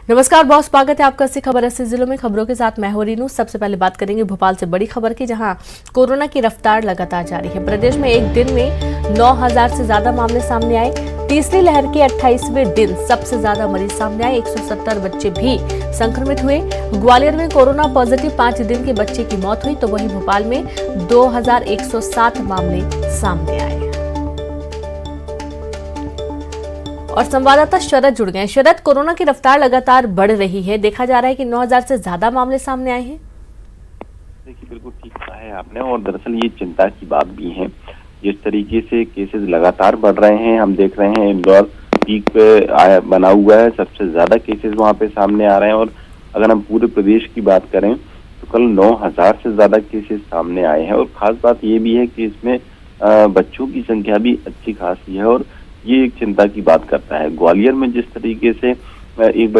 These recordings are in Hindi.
नमस्कार बहुत स्वागत है आपका अस्सी खबर 80 जिलों में। खबरों के साथ मैं हो रीनू। सबसे पहले बात करेंगे भोपाल से बड़ी खबर की, जहां कोरोना की रफ्तार लगातार जारी है। प्रदेश में एक दिन में 9,000 से ज्यादा मामले सामने आए। तीसरी लहर के 28वें दिन सबसे ज्यादा मरीज सामने आए। 170 बच्चे भी संक्रमित हुए। ग्वालियर में कोरोना पॉजिटिव 5 दिन के बच्चे की मौत हुई, तो वहीं भोपाल में 2,107 मामले सामने आए। और संवाददाता शरद जुड़ गए। शरद, कोरोना की रफ्तार लगातार बढ़ रही है। देखा जा रहा है कि 9,000 से ज्यादा मामले सामने आए हैं। देखिए, बिल्कुल ठीक कहा है आपने, और दरअसल ये चिंता की बात भी है। जिस तरीके से केसेस लगातार बढ़ रहे हैं, हम देख रहे हैं इंदौर पीक पे बना हुआ है, सबसे ज्यादा केसेस वहाँ पे सामने आ रहे हैं। और अगर हम पूरे प्रदेश की बात करें तो कल 9,000 से ज्यादा केसेस सामने आए हैं। और खास बात ये भी है कि इसमें बच्चों की संख्या भी अच्छी खासी है, और ये एक चिंता की बात करता है। ग्वालियर में जिस तरीके से एक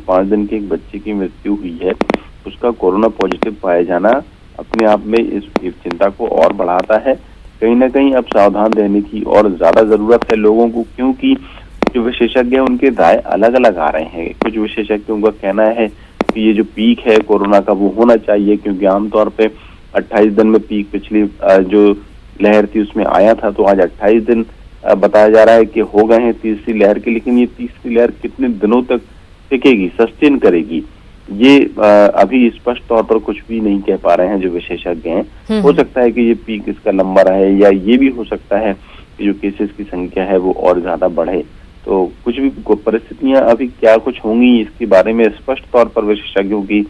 5 दिन के एक बच्चे की मृत्यु हुई है, उसका कोरोना पॉजिटिव पाया जाना अपने आप में इस चिंता को और बढ़ाता है। कहीं ना कहीं अब सावधान रहने की और ज्यादा जरूरत है लोगों को, क्योंकि जो विशेषज्ञ हैं उनके राय अलग अलग आ रहे हैं। कुछ विशेषज्ञों का कहना है कि ये जो पीक है कोरोना का वो होना चाहिए, क्योंकि आमतौर पे 28 दिन में पीक पिछली जो लहर थी उसमें आया था, तो आज 28 दिन बताया जा रहा है कि हो गए हैं तीसरी लहर के। लेकिन ये तीसरी लहर कितने दिनों तक टिकेगी, सस्टेन करेगी, ये अभी स्पष्ट तौर पर कुछ भी नहीं कह पा रहे हैं जो विशेषज्ञ हैं। हो सकता है कि ये पीक इसका लंबा रहे, या ये भी हो सकता है कि जो केसेस की संख्या है वो और ज्यादा बढ़े। तो कुछ भी परिस्थितियां अभी क्या कुछ होंगी इसके बारे में स्पष्ट तौर पर विशेषज्ञों की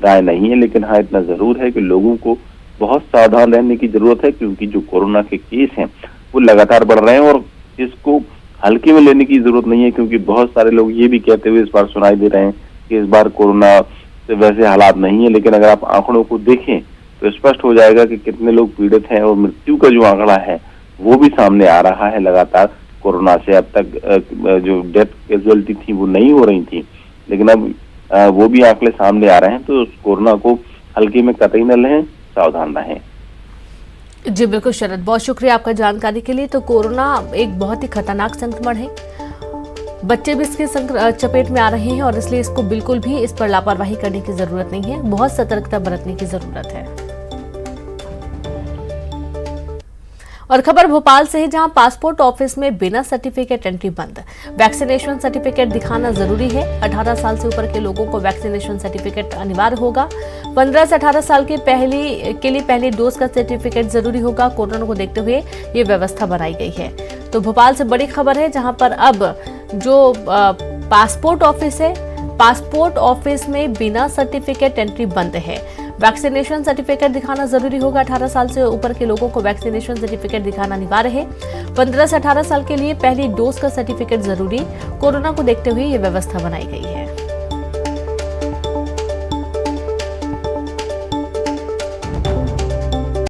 राय नहीं है। लेकिन हाँ, इतना जरूर है कि लोगों को बहुत सावधान रहने की जरूरत है, क्योंकि जो कोरोना के केस हैं वो लगातार बढ़ रहे हैं। और इसको हल्के में लेने की जरूरत नहीं है, क्योंकि बहुत सारे लोग ये भी कहते हुए इस बार सुनाई दे रहे हैं कि इस बार कोरोना से वैसे हालात नहीं है। लेकिन अगर आप आंकड़ों को देखें तो स्पष्ट हो जाएगा कि कितने लोग पीड़ित हैं, और मृत्यु का जो आंकड़ा है वो भी सामने आ रहा है लगातार। कोरोना से अब तक जो डेथ कैजुअलिटी थी वो नहीं हो रही थी, लेकिन अब वो भी आंकड़े सामने आ रहे हैं। तो कोरोना को हल्के में कतई न लें, सावधान रहें। जी बिल्कुल शरद, बहुत शुक्रिया आपका जानकारी के लिए। तो कोरोना एक बहुत ही खतरनाक संक्रमण है, बच्चे भी इसके चपेट में आ रहे हैं, और इसलिए इसको बिल्कुल भी इस पर लापरवाही करने की जरूरत नहीं है। बहुत सतर्कता बरतने की जरूरत है। और खबर भोपाल से है, जहां पासपोर्ट ऑफिस में बिना सर्टिफिकेट एंट्री बंद। वैक्सीनेशन सर्टिफिकेट दिखाना जरूरी है। 18 साल से ऊपर के लोगों को वैक्सीनेशन सर्टिफिकेट अनिवार्य होगा। 15 से 18 साल के लिए पहली डोज का सर्टिफिकेट जरूरी होगा। कोरोना को देखते हुए ये व्यवस्था बनाई गई है। तो भोपाल से बड़ी खबर है, जहां पर अब जो पासपोर्ट ऑफिस है, पासपोर्ट ऑफिस में बिना सर्टिफिकेट एंट्री बंद है। वैक्सीनेशन सर्टिफिकेट दिखाना जरूरी होगा। 18 साल से ऊपर के लोगों को वैक्सीनेशन सर्टिफिकेट दिखाना अनिवार्य है। 15 से 18 साल के लिए पहली डोज का सर्टिफिकेट जरूरी। कोरोना को देखते हुए ये व्यवस्था बनाई गई है।